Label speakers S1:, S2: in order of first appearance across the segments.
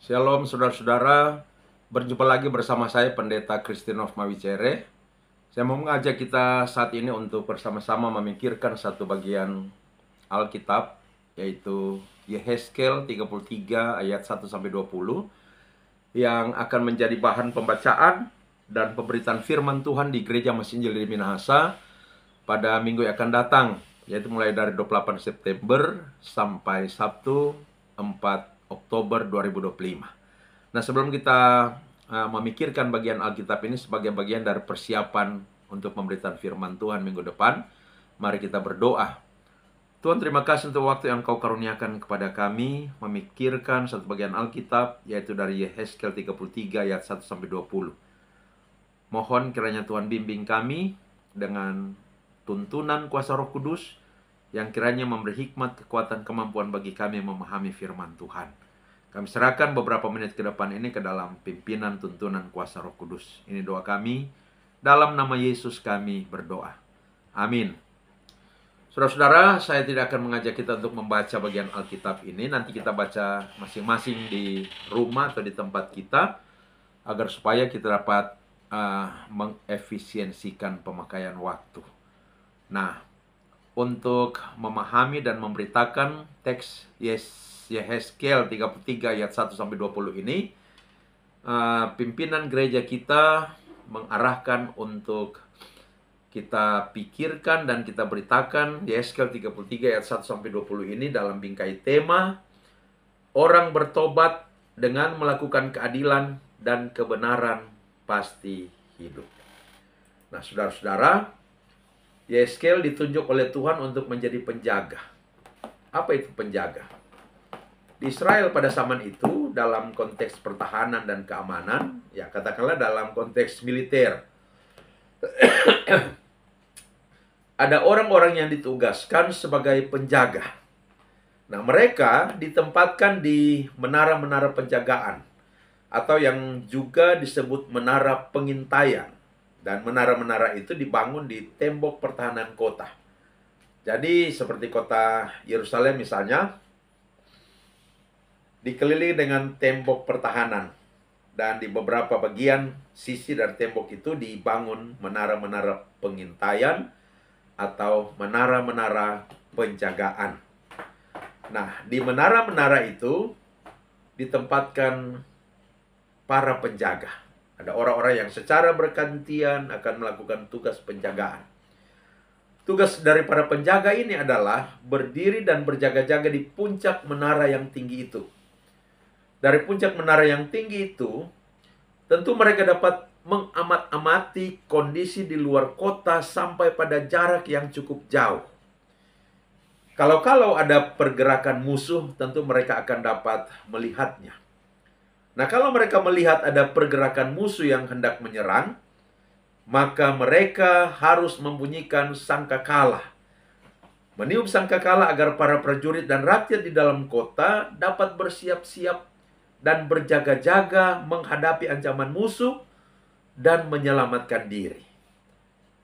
S1: Shalom saudara-saudara, berjumpa lagi bersama saya Pendeta Kristinov Mawicere. Saya mau mengajak kita saat ini untuk bersama-sama memikirkan satu bagian Alkitab, yaitu Yehezkel 33 ayat 1-20, yang akan menjadi bahan pembacaan dan pemberitaan firman Tuhan di Gereja Mesinjil di Minahasa pada minggu yang akan datang, yaitu mulai dari 28 September sampai Sabtu 4 Oktober 2025. Nah, sebelum kita memikirkan bagian Alkitab ini sebagai bagian dari persiapan untuk pemberitaan firman Tuhan minggu depan, mari kita berdoa. Tuhan, terima kasih untuk waktu yang Kau karuniakan kepada kami memikirkan satu bagian Alkitab, yaitu dari Yehezkel 33 ayat 1-20. Mohon kiranya Tuhan bimbing kami dengan tuntunan kuasa Roh Kudus, yang kiranya memberi hikmat, kekuatan, kemampuan bagi kami memahami firman Tuhan. Kami serahkan beberapa menit ke depan ini ke dalam pimpinan tuntunan kuasa Roh Kudus. Ini doa kami, dalam nama Yesus kami berdoa. Amin. Saudara-saudara, saya tidak akan mengajak kita untuk membaca bagian Alkitab ini. Nanti kita baca masing-masing di rumah atau di tempat kita, agar supaya kita dapat mengefisiensikan pemakaian waktu. Nah, untuk memahami dan memberitakan teks Yehezkel 33 ayat 1-20 ini, pimpinan gereja kita mengarahkan untuk kita pikirkan dan kita beritakan Yehezkel 33 ayat 1-20 ini dalam bingkai tema orang bertobat dengan melakukan keadilan dan kebenaran pasti hidup. Nah, saudara-saudara, Yehezkel ditunjuk oleh Tuhan untuk menjadi penjaga. Apa itu penjaga? Di Israel pada zaman itu, dalam konteks pertahanan dan keamanan, ya katakanlah dalam konteks militer, ada orang-orang yang ditugaskan sebagai penjaga. Nah, mereka ditempatkan di menara-menara penjagaan, atau yang juga disebut menara pengintaian. Dan menara-menara itu dibangun di tembok pertahanan kota. Jadi seperti kota Yerusalem misalnya, dikelilingi dengan tembok pertahanan. Dan di beberapa bagian sisi dari tembok itu dibangun menara-menara pengintaian atau menara-menara penjagaan. Nah, di menara-menara itu ditempatkan para penjaga. Ada orang-orang yang secara bergantian akan melakukan tugas penjagaan. Tugas dari para penjaga ini adalah berdiri dan berjaga-jaga di puncak menara yang tinggi itu. Dari puncak menara yang tinggi itu, tentu mereka dapat mengamat-amati kondisi di luar kota sampai pada jarak yang cukup jauh. Kalau ada pergerakan musuh, tentu mereka akan dapat melihatnya. Nah, kalau mereka melihat ada pergerakan musuh yang hendak menyerang, maka mereka harus membunyikan sangkakala. Meniup sangkakala agar para prajurit dan rakyat di dalam kota dapat bersiap-siap dan berjaga-jaga menghadapi ancaman musuh dan menyelamatkan diri.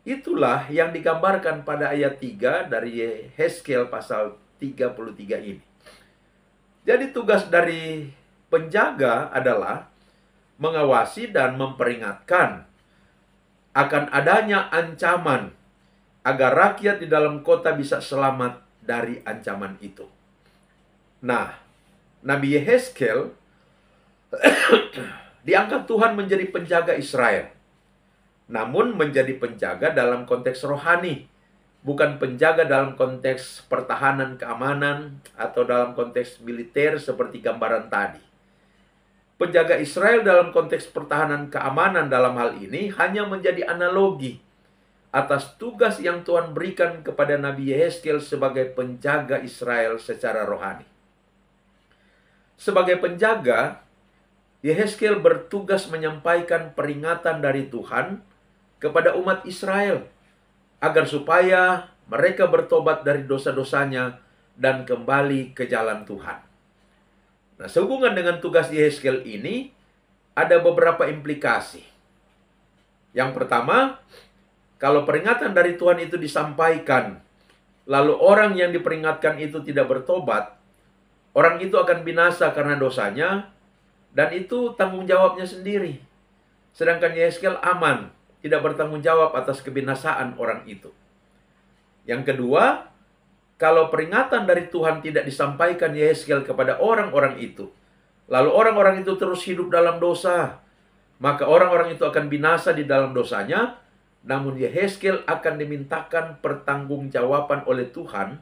S1: Itulah yang digambarkan pada ayat 3 dari Yehezkel pasal 33 ini. Jadi tugas dari penjaga adalah mengawasi dan memperingatkan akan adanya ancaman agar rakyat di dalam kota bisa selamat dari ancaman itu. Nah, Nabi Yehezkel diangkat Tuhan menjadi penjaga Israel. Namun menjadi penjaga dalam konteks rohani, bukan penjaga dalam konteks pertahanan keamanan atau dalam konteks militer seperti gambaran tadi. Penjaga Israel dalam konteks pertahanan keamanan dalam hal ini hanya menjadi analogi atas tugas yang Tuhan berikan kepada Nabi Yehezkel sebagai penjaga Israel secara rohani. Sebagai penjaga, Yehezkel bertugas menyampaikan peringatan dari Tuhan kepada umat Israel agar supaya mereka bertobat dari dosa-dosanya dan kembali ke jalan Tuhan. Nah, sehubungan dengan tugas Yehezkel ini, ada beberapa implikasi. Yang pertama, kalau peringatan dari Tuhan itu disampaikan, lalu orang yang diperingatkan itu tidak bertobat, orang itu akan binasa karena dosanya, Dan itu tanggung jawabnya sendiri. Sedangkan Yehezkiel aman, tidak bertanggung jawab atas kebinasaan orang itu. Yang kedua, kalau peringatan dari Tuhan tidak disampaikan Yehezkiel kepada orang-orang itu, lalu orang-orang itu terus hidup dalam dosa, maka orang-orang itu akan binasa di dalam dosanya. Namun Yehezkiel akan dimintakan pertanggungjawaban oleh Tuhan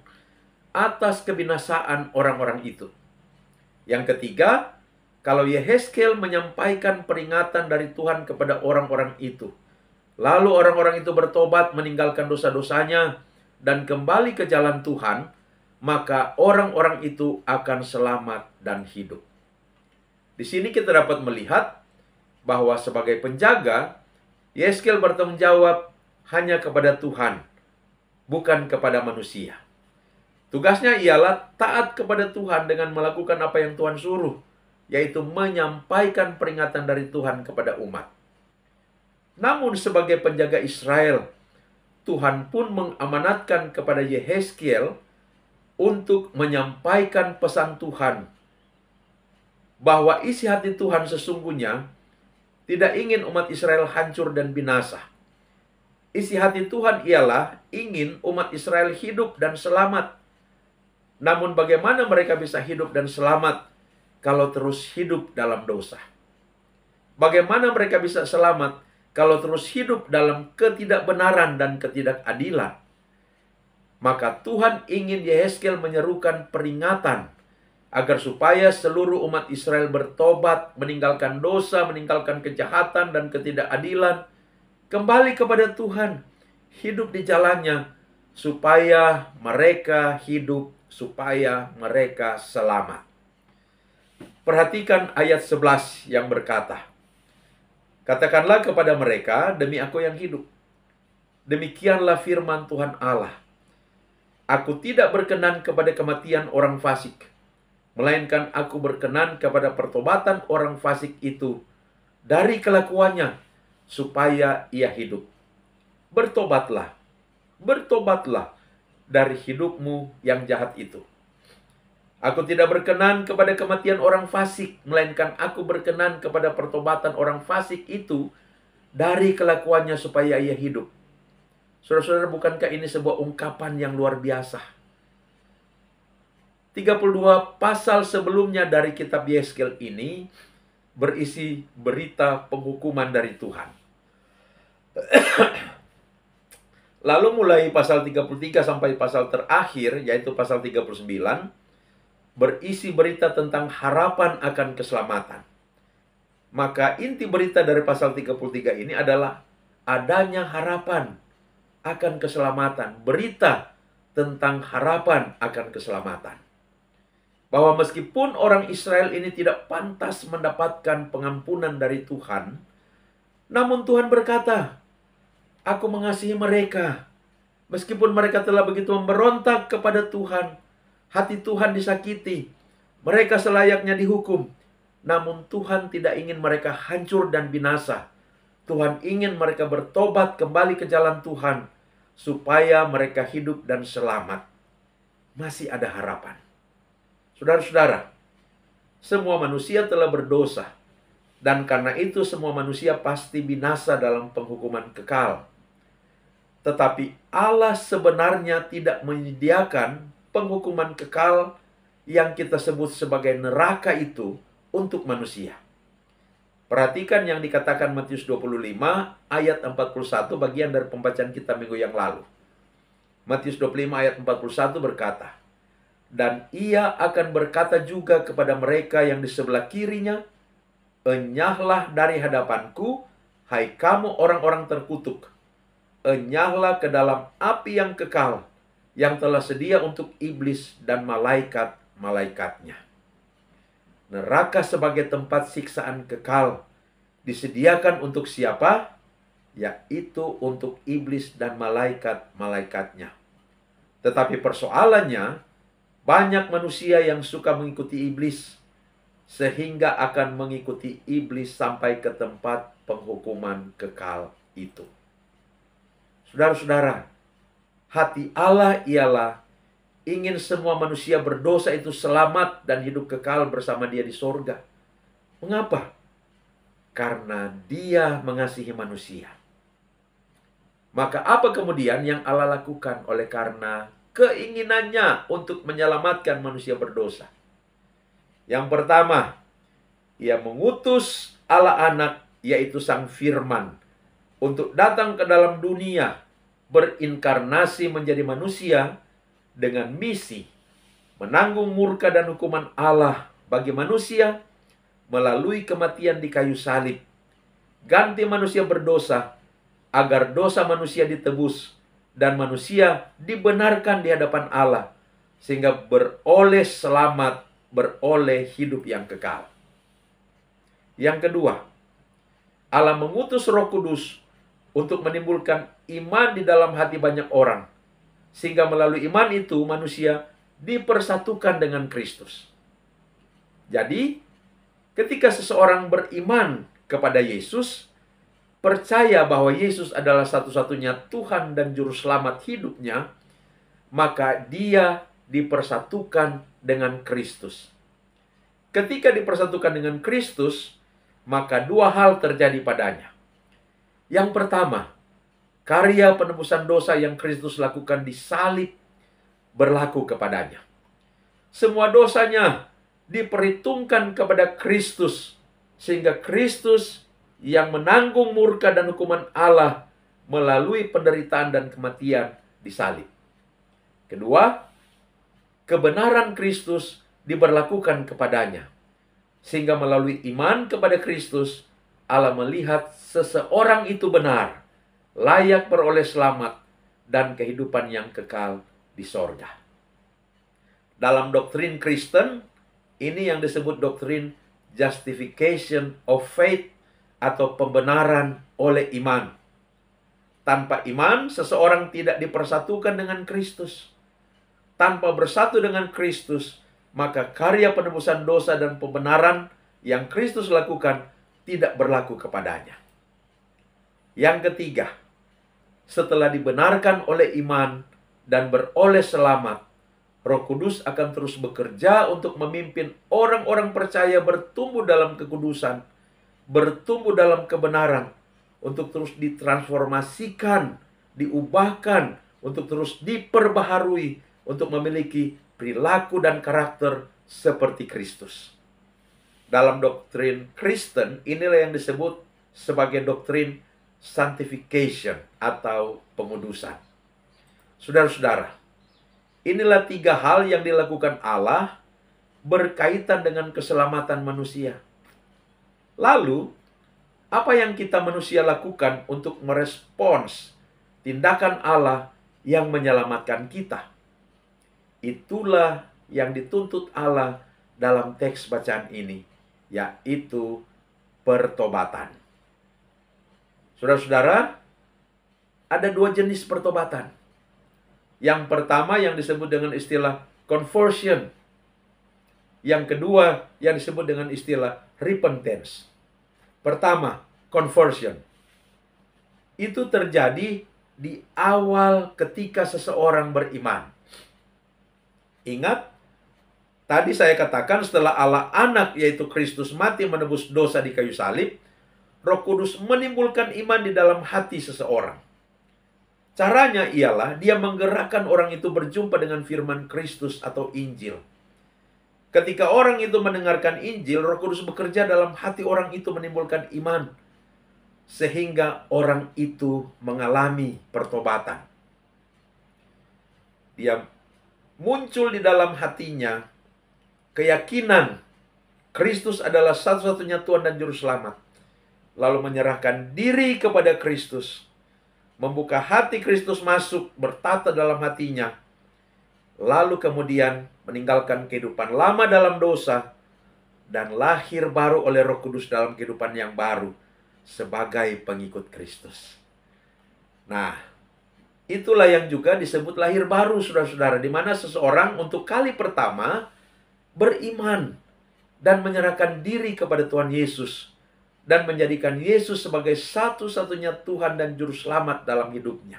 S1: atas kebinasaan orang-orang itu. Yang ketiga, kalau Yehezkiel menyampaikan peringatan dari Tuhan kepada orang-orang itu, lalu orang-orang itu bertobat, meninggalkan dosa-dosanya, dan kembali ke jalan Tuhan, maka orang-orang itu akan selamat dan hidup. Di sini kita dapat melihat bahwa sebagai penjaga, Yehezkiel bertanggung jawab hanya kepada Tuhan, bukan kepada manusia. Tugasnya ialah taat kepada Tuhan dengan melakukan apa yang Tuhan suruh, yaitu menyampaikan peringatan dari Tuhan kepada umat. Namun sebagai penjaga Israel, Tuhan pun mengamanatkan kepada Yehezkiel untuk menyampaikan pesan Tuhan, bahwa isi hati Tuhan sesungguhnya tidak ingin umat Israel hancur dan binasa. Isi hati Tuhan ialah ingin umat Israel hidup dan selamat. Namun bagaimana mereka bisa hidup dan selamat kalau terus hidup dalam dosa? Bagaimana mereka bisa selamat kalau terus hidup dalam ketidakbenaran dan ketidakadilan? Maka Tuhan ingin Yehezkiel menyerukan peringatan agar supaya seluruh umat Israel bertobat, meninggalkan dosa, meninggalkan kejahatan dan ketidakadilan, kembali kepada Tuhan, hidup di jalannya, supaya mereka hidup, supaya mereka selamat. Perhatikan ayat 11 yang berkata, katakanlah kepada mereka, demi Aku yang hidup, demikianlah firman Tuhan Allah, Aku tidak berkenan kepada kematian orang fasik, melainkan Aku berkenan kepada pertobatan orang fasik itu dari kelakuannya, supaya ia hidup. Bertobatlah, bertobatlah dari hidupmu yang jahat itu. Aku tidak berkenan kepada kematian orang fasik, melainkan Aku berkenan kepada pertobatan orang fasik itu dari kelakuannya, supaya ia hidup. Saudara-saudara, bukankah ini sebuah ungkapan yang luar biasa? 32 pasal sebelumnya dari kitab Yehezkiel ini berisi berita penghukuman dari Tuhan. Lalu mulai pasal 33 sampai pasal terakhir, yaitu pasal 39, berisi berita tentang harapan akan keselamatan. Maka inti berita dari pasal 33 ini adalah adanya harapan akan keselamatan. Berita tentang harapan akan keselamatan. Bahwa meskipun orang Israel ini tidak pantas mendapatkan pengampunan dari Tuhan, namun Tuhan berkata, Aku mengasihi mereka. Meskipun mereka telah begitu memberontak kepada Tuhan, hati Tuhan disakiti, mereka selayaknya dihukum. Namun Tuhan tidak ingin mereka hancur dan binasa. Tuhan ingin mereka bertobat kembali ke jalan Tuhan, supaya mereka hidup dan selamat. Masih ada harapan. Saudara-saudara, semua manusia telah berdosa, dan karena itu semua manusia pasti binasa dalam penghukuman kekal. Tetapi Allah sebenarnya tidak menyediakan penghukuman kekal yang kita sebut sebagai neraka itu untuk manusia. Perhatikan yang dikatakan Matius 25 ayat 41, bagian dari pembacaan kita minggu yang lalu. Matius 25 ayat 41 berkata, dan ia akan berkata juga kepada mereka yang di sebelah kirinya, enyahlah dari hadapanku, hai kamu orang-orang terkutuk. Enyahlah ke dalam api yang kekal, yang telah sedia untuk iblis dan malaikat-malaikatnya. Neraka sebagai tempat siksaan kekal disediakan untuk siapa? Yaitu untuk iblis dan malaikat-malaikatnya. Tetapi persoalannya, banyak manusia yang suka mengikuti iblis, sehingga akan mengikuti iblis sampai ke tempat penghukuman kekal itu. Saudara-saudara, hati Allah ialah ingin semua manusia berdosa itu selamat dan hidup kekal bersama Dia di sorga. Mengapa? Karena Dia mengasihi manusia. Maka apa kemudian yang Allah lakukan oleh karena keinginannya untuk menyelamatkan manusia berdosa? Yang pertama, Ia mengutus Allah Anak, yaitu Sang Firman, untuk datang ke dalam dunia, berinkarnasi menjadi manusia dengan misi menanggung murka dan hukuman Allah bagi manusia melalui kematian di kayu salib, ganti manusia berdosa agar dosa manusia ditebus dan manusia dibenarkan di hadapan Allah sehingga beroleh selamat, beroleh hidup yang kekal. Yang kedua, Allah mengutus Roh Kudus untuk menimbulkan iman di dalam hati banyak orang, sehingga melalui iman itu manusia dipersatukan dengan Kristus. Jadi, ketika seseorang beriman kepada Yesus, percaya bahwa Yesus adalah satu-satunya Tuhan dan Juru Selamat hidupnya, maka dia dipersatukan dengan Kristus. Ketika dipersatukan dengan Kristus, maka dua hal terjadi padanya. Yang pertama, karya penebusan dosa yang Kristus lakukan di salib berlaku kepadanya. Semua dosanya diperhitungkan kepada Kristus, sehingga Kristus yang menanggung murka dan hukuman Allah melalui penderitaan dan kematian di salib. Kedua, kebenaran Kristus diberlakukan kepadanya, sehingga melalui iman kepada Kristus, Allah melihat seseorang itu benar, layak beroleh selamat dan kehidupan yang kekal di sorga. Dalam doktrin Kristen, ini yang disebut doktrin justification of faith atau pembenaran oleh iman. Tanpa iman, seseorang tidak dipersatukan dengan Kristus. Tanpa bersatu dengan Kristus, maka karya penebusan dosa dan pembenaran yang Kristus lakukan tidak berlaku kepadanya. Yang ketiga, setelah dibenarkan oleh iman dan beroleh selamat, Roh Kudus akan terus bekerja untuk memimpin orang-orang percaya bertumbuh dalam kekudusan, bertumbuh dalam kebenaran, untuk terus ditransformasikan, diubahkan, untuk terus diperbaharui, untuk memiliki perilaku dan karakter seperti Kristus. Dalam doktrin Kristen, inilah yang disebut sebagai doktrin sanctification atau pengudusan. Saudara-saudara, inilah tiga hal yang dilakukan Allah berkaitan dengan keselamatan manusia. Lalu, apa yang kita manusia lakukan untuk merespons tindakan Allah yang menyelamatkan kita? Itulah yang dituntut Allah dalam teks bacaan ini, yaitu pertobatan. Saudara-saudara, ada dua jenis pertobatan. Yang pertama yang disebut dengan istilah conversion. Yang kedua yang disebut dengan istilah repentance. Pertama, conversion. Itu terjadi di awal ketika seseorang beriman. Ingat, tadi saya katakan setelah Allah Anak yaitu Kristus mati menebus dosa di kayu salib, Roh Kudus menimbulkan iman di dalam hati seseorang. Caranya ialah dia menggerakkan orang itu berjumpa dengan firman Kristus atau Injil. Ketika orang itu mendengarkan Injil, Roh Kudus bekerja dalam hati orang itu menimbulkan iman, sehingga orang itu mengalami pertobatan. Dia muncul di dalam hatinya keyakinan Kristus adalah satu-satunya Tuhan dan Juru Selamat. Lalu menyerahkan diri kepada Kristus, membuka hati Kristus masuk, bertata dalam hatinya, lalu kemudian meninggalkan kehidupan lama dalam dosa, dan lahir baru oleh Roh Kudus dalam kehidupan yang baru, sebagai pengikut Kristus. Nah, itulah yang juga disebut lahir baru, saudara-saudara, di mana seseorang untuk kali pertama beriman, dan menyerahkan diri kepada Tuhan Yesus, dan menjadikan Yesus sebagai satu-satunya Tuhan dan Juru Selamat dalam hidupnya.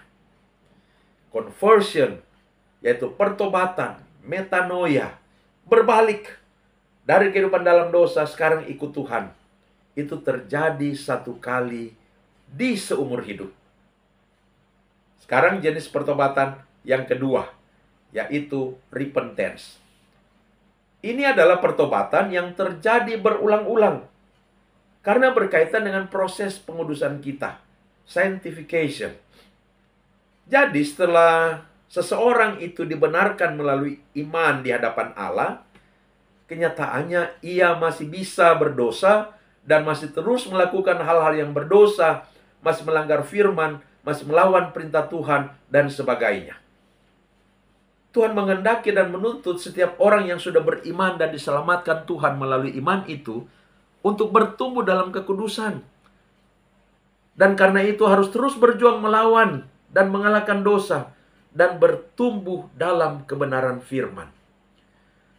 S1: Conversion, yaitu pertobatan, metanoia, berbalik dari kehidupan dalam dosa, sekarang ikut Tuhan. Itu terjadi satu kali di seumur hidup. Sekarang jenis pertobatan yang kedua, yaitu repentance. Ini adalah pertobatan yang terjadi berulang-ulang. Karena berkaitan dengan proses pengudusan kita. Sanctification. Jadi setelah seseorang itu dibenarkan melalui iman di hadapan Allah, kenyataannya ia masih bisa berdosa dan masih terus melakukan hal-hal yang berdosa, masih melanggar firman, masih melawan perintah Tuhan, dan sebagainya. Tuhan menghendaki dan menuntut setiap orang yang sudah beriman dan diselamatkan Tuhan melalui iman itu untuk bertumbuh dalam kekudusan. Dan karena itu harus terus berjuang melawan dan mengalahkan dosa dan bertumbuh dalam kebenaran firman.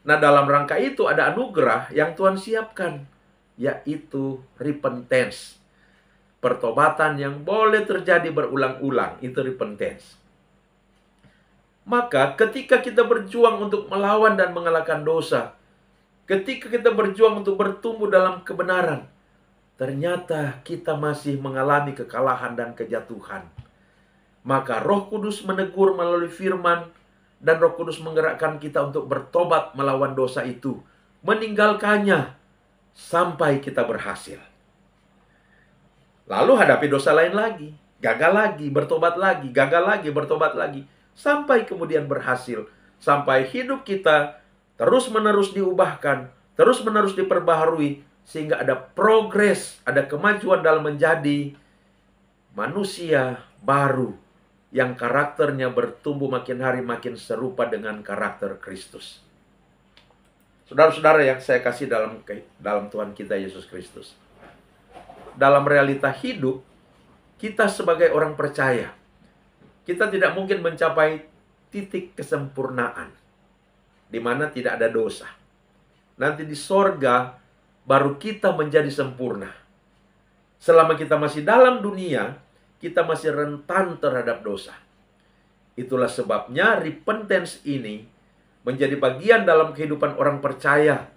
S1: Nah, dalam rangka itu ada anugerah yang Tuhan siapkan, yaitu repentance. Pertobatan yang boleh terjadi berulang-ulang, itu repentance. Maka ketika kita berjuang untuk melawan dan mengalahkan dosa, ketika kita berjuang untuk bertumbuh dalam kebenaran, ternyata kita masih mengalami kekalahan dan kejatuhan. Maka Roh Kudus menegur melalui firman, dan Roh Kudus menggerakkan kita untuk bertobat melawan dosa itu, meninggalkannya sampai kita berhasil. Lalu hadapi dosa lain lagi, gagal lagi, bertobat lagi, gagal lagi, bertobat lagi, sampai kemudian berhasil. Sampai hidup kita terus-menerus diubahkan, terus-menerus diperbaharui, sehingga ada progres, ada kemajuan dalam menjadi manusia baru yang karakternya bertumbuh makin hari makin serupa dengan karakter Kristus. Saudara-saudara yang saya kasih dalam Tuhan kita Yesus Kristus. Dalam realita hidup, kita sebagai orang percaya, kita tidak mungkin mencapai titik kesempurnaan, di mana tidak ada dosa. Nanti di sorga, baru kita menjadi sempurna. Selama kita masih dalam dunia, kita masih rentan terhadap dosa. Itulah sebabnya repentance ini menjadi bagian dalam kehidupan orang percaya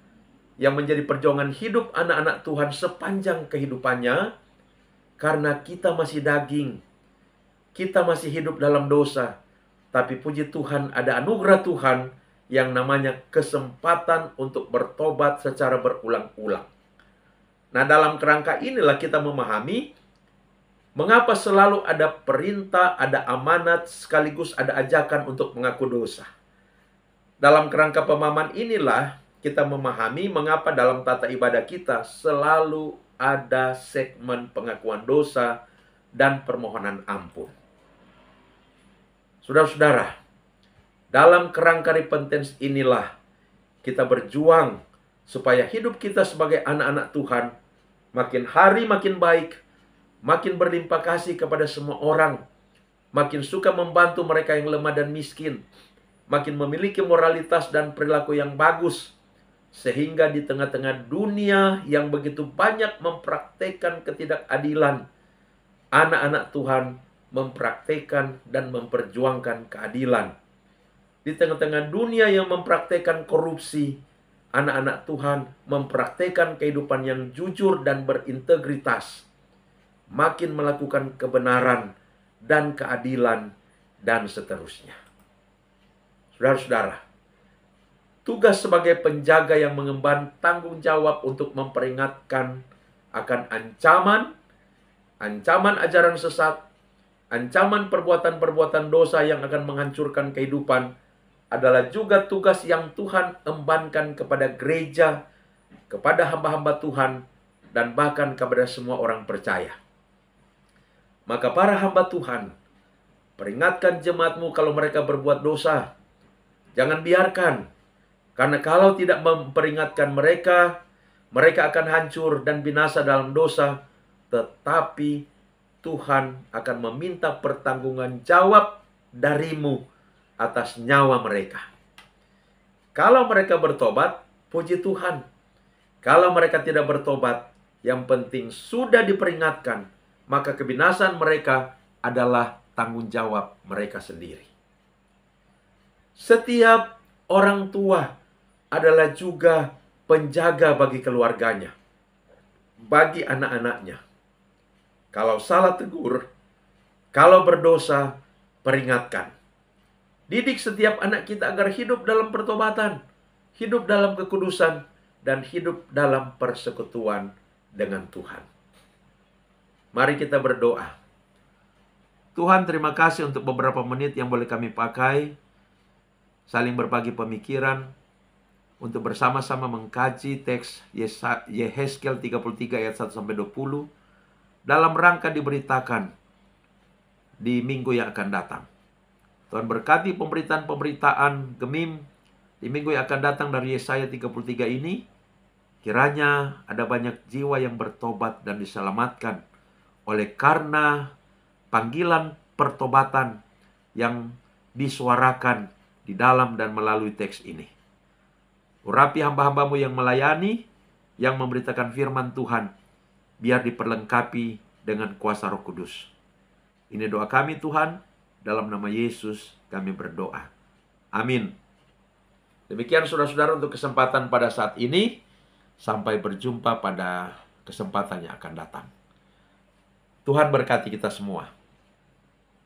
S1: yang menjadi perjuangan hidup anak-anak Tuhan sepanjang kehidupannya, karena kita masih daging, kita masih hidup dalam dosa. Tapi puji Tuhan, ada anugerah Tuhan yang namanya kesempatan untuk bertobat secara berulang-ulang. Nah, dalam kerangka inilah kita memahami mengapa selalu ada perintah, ada amanat, sekaligus ada ajakan untuk mengaku dosa. Dalam kerangka pemahaman inilah kita memahami mengapa dalam tata ibadah kita selalu ada segmen pengakuan dosa dan permohonan ampun. Saudara-saudara, dalam kerangka repentance inilah kita berjuang supaya hidup kita sebagai anak-anak Tuhan makin hari makin baik, makin berlimpah kasih kepada semua orang, makin suka membantu mereka yang lemah dan miskin, makin memiliki moralitas dan perilaku yang bagus, sehingga di tengah-tengah dunia yang begitu banyak mempraktekkan ketidakadilan, anak-anak Tuhan mempraktekkan dan memperjuangkan keadilan. Di tengah-tengah dunia yang mempraktekkan korupsi, anak-anak Tuhan mempraktekkan kehidupan yang jujur dan berintegritas, makin melakukan kebenaran dan keadilan, dan seterusnya. Saudara-saudara, tugas sebagai penjaga yang mengemban tanggung jawab untuk memperingatkan akan ancaman ajaran sesat, ancaman perbuatan-perbuatan dosa yang akan menghancurkan kehidupan, adalah juga tugas yang Tuhan embankan kepada gereja, kepada hamba-hamba Tuhan, dan bahkan kepada semua orang percaya. Maka para hamba Tuhan, peringatkan jemaatmu kalau mereka berbuat dosa. Jangan biarkan, karena kalau tidak memperingatkan mereka, mereka akan hancur dan binasa dalam dosa. Tetapi Tuhan akan meminta pertanggungan jawab darimu atas nyawa mereka. Kalau mereka bertobat, puji Tuhan. Kalau mereka tidak bertobat, yang penting sudah diperingatkan, maka kebinasan mereka adalah tanggung jawab mereka sendiri. Setiap orang tua adalah juga penjaga bagi keluarganya, bagi anak-anaknya. Kalau salah tegur, kalau berdosa peringatkan. Didik setiap anak kita agar hidup dalam pertobatan, hidup dalam kekudusan, dan hidup dalam persekutuan dengan Tuhan. Mari kita berdoa. Tuhan, terima kasih untuk beberapa menit yang boleh kami pakai, saling berbagi pemikiran, untuk bersama-sama mengkaji teks Yehezkiel 33 ayat 1-20, dalam rangka diberitakan di minggu yang akan datang. Tuhan berkati pemberitaan-pemberitaan Gemim di minggu yang akan datang dari Yesaya 33 ini. Kiranya ada banyak jiwa yang bertobat dan diselamatkan oleh karena panggilan pertobatan yang disuarakan di dalam dan melalui teks ini. Urapi hamba-hambamu yang melayani, yang memberitakan firman Tuhan, biar diperlengkapi dengan kuasa Roh Kudus. Ini doa kami Tuhan, dalam nama Yesus kami berdoa. Amin. Demikian saudara-saudara untuk kesempatan pada saat ini. Sampai berjumpa pada kesempatan yang akan datang. Tuhan berkati kita semua.